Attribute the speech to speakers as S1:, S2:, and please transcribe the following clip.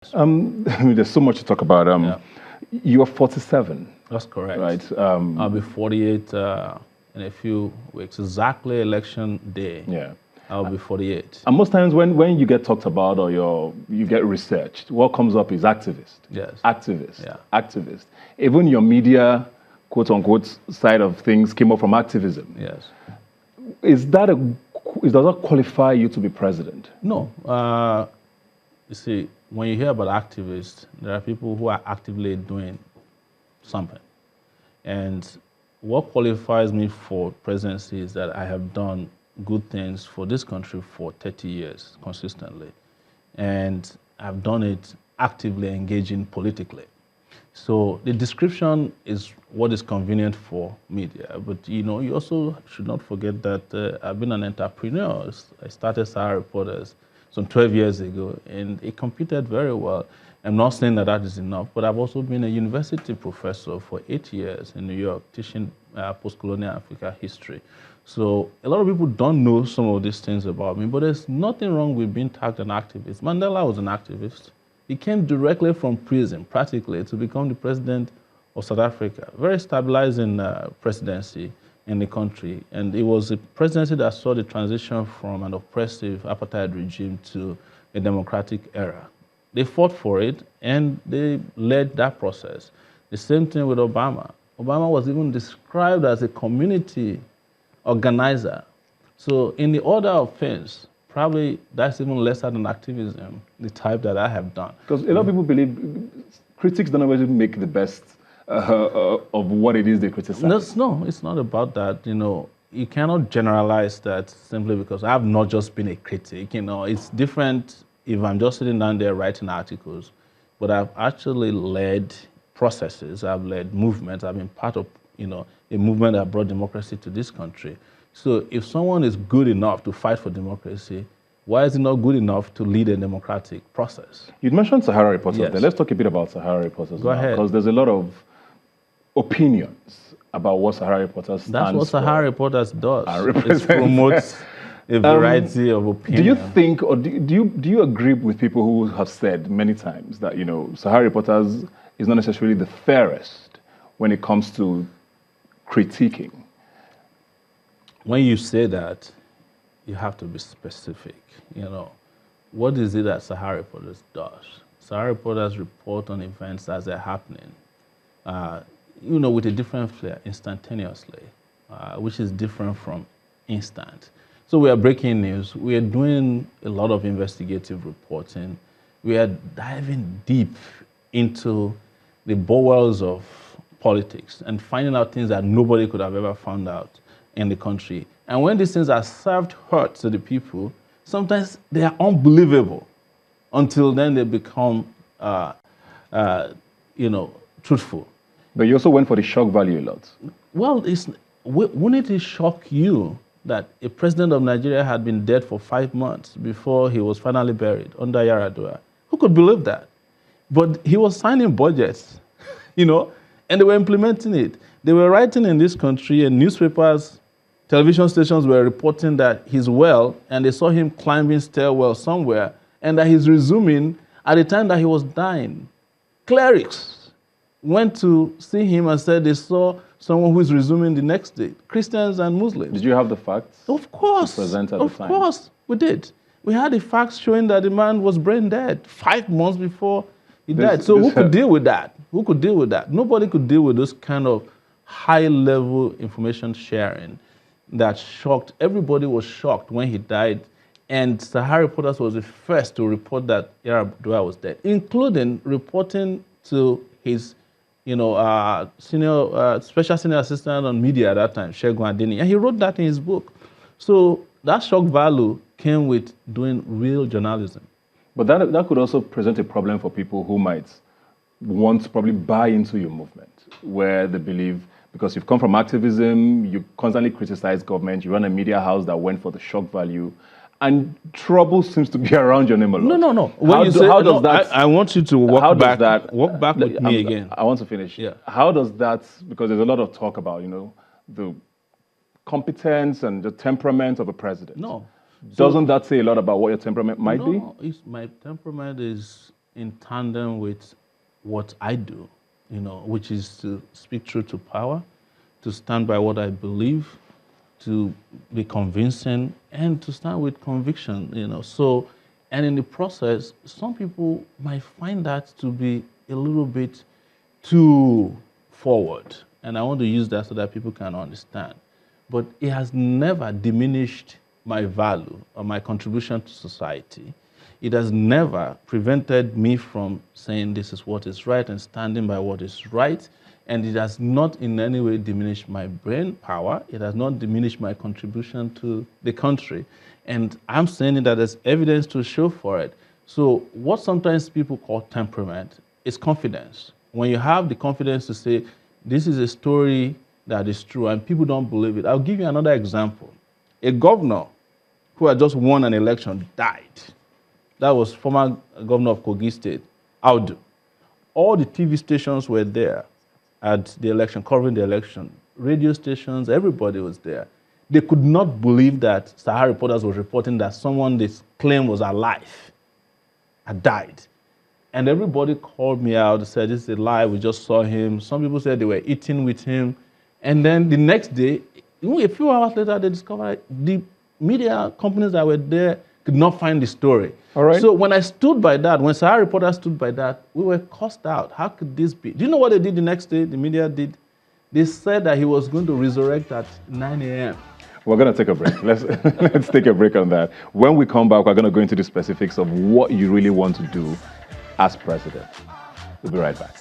S1: There's so much to talk about.
S2: Yeah,
S1: You are 47,
S2: that's correct.
S1: right?
S2: I'll be 48 in a few weeks. Exactly election day.
S1: Yeah.
S2: I'll be 48.
S1: And most times when you get talked about or you get researched, what comes up is activist,
S2: Yes.
S1: activist,
S2: Yeah.
S1: activist. Even your media, quote unquote, side of things came up from activism.
S2: Yes.
S1: Does that qualify you to be president?
S2: No. You see, when you hear about activists, there are people who are actively doing something. And what qualifies me for presidency is that I have done good things for this country for 30 years consistently. And I've done it actively engaging politically. So the description is what is convenient for media. But you also should not forget that I've been an entrepreneur. I started Sahara Reporters some 12 years ago, and it competed very well. I'm not saying that that is enough, but I've also been a university professor for 8 years in New York, teaching post-colonial Africa history. So a lot of people don't know some of these things about me, but there's nothing wrong with being tagged an activist. Mandela was an activist. He came directly from prison, practically, to become the president of South Africa. Very stabilizing presidency in the country. And it was a presidency that saw the transition from an oppressive apartheid regime to a democratic era. They fought for it, and they led that process. The same thing with Obama. Obama was even described as a community organizer. So in the order of things, probably that's even lesser than activism, the type that I have done.
S1: Because a lot of people believe critics don't always make the best of what it is they criticize.
S2: No, it's not about that. You cannot generalize that simply because I've not just been a critic. It's different if I'm just sitting down there writing articles, but I've actually led processes. I've led movements. I've been part of, a movement that brought democracy to this country. So if someone is good enough to fight for democracy, why is it not good enough to lead a democratic process?
S1: You mentioned Sahara Reporters.
S2: Yes.
S1: There. Let's talk a bit about Sahara Reporters.
S2: Go ahead.
S1: Because there's a lot of opinions about what Sahara Reporters stands
S2: That's what Sahara Reporters does.
S1: represents.
S2: It promotes a variety of opinions.
S1: Do you think, or do you agree with people who have said many times that Sahara Reporters is not necessarily the fairest when it comes to critiquing?
S2: When you say that, you have to be specific. What is it that Sahara Reporters does? Sahara Reporters report on events as they're happening, with a different flair, instantaneously, which is different from instant. So we are breaking news. We are doing a lot of investigative reporting. We are diving deep into the bowels of politics and finding out things that nobody could have ever found out in the country. And when these things are served hurt to the people, sometimes they are unbelievable. Until then, they become, truthful.
S1: But you also went for the shock value a lot.
S2: Well, wouldn't it shock you that a president of Nigeria had been dead for 5 months before he was finally buried under Yaradua? Who could believe that? But he was signing budgets, and they were implementing it. They were writing in this country, and newspapers, television stations were reporting that he's well, and they saw him climbing stairwell somewhere, and that he's resuming at the time that he was dying. Clerics went to see him and said they saw someone who is resuming the next day, Christians and Muslims.
S1: Did you have the facts?
S2: Of course.
S1: To present at the time?
S2: Of course, we did. We had the facts showing that the man was brain dead 5 months before he died. So who could deal with that? Who could deal with that? Nobody could deal with this kind of high-level information sharing that shocked. Everybody was shocked when he died. And Sahara Reporters was the first to report that Yaradua was dead, including reporting to his special senior assistant on media at that time, Shegun Adeni. And he wrote that in his book. So that shock value came with doing real journalism.
S1: But that could also present a problem for people who might want to probably buy into your movement, where they believe, because you've come from activism, you constantly criticize government, you run a media house that went for the shock value, and trouble seems to be around your name a lot.
S2: No.
S1: How does that?
S2: I want you to walk back with me again.
S1: I want to finish.
S2: Yeah.
S1: How does that, because there's a lot of talk about, the competence and the temperament of a president.
S2: No.
S1: Doesn't that say a lot about what your temperament might be?
S2: No, my temperament is in tandem with what I do, which is to speak truth to power, to stand by what I believe, to be convincing, and to stand with conviction, So, and in the process, some people might find that to be a little bit too forward. And I want to use that so that people can understand. But it has never diminished my value or my contribution to society. It has never prevented me from saying this is what is right and standing by what is right. And it has not in any way diminished my brain power. It has not diminished my contribution to the country. And I'm saying that there's evidence to show for it. So what sometimes people call temperament is confidence. When you have the confidence to say, this is a story that is true and people don't believe it. I'll give you another example. A governor who had just won an election died. That was former governor of Kogi State, Audu. All the TV stations were there at the election, covering the election. Radio stations, everybody was there. They could not believe that Sahara Reporters was reporting that someone they claimed was alive had died. And everybody called me out and said, this is a lie, we just saw him. Some people said they were eating with him. And then the next day, a few hours later, they discovered the media companies that were there could not find the story.
S1: All right.
S2: So when I stood by that, when Sahara Reporters stood by that, we were cussed out. How could this be? Do you know what they did the next day? The media did. They said that he was going to resurrect at 9 a.m.
S1: We're going to take a break. Let's take a break on that. When we come back, we're going to go into the specifics of what you really want to do as president. We'll be right back.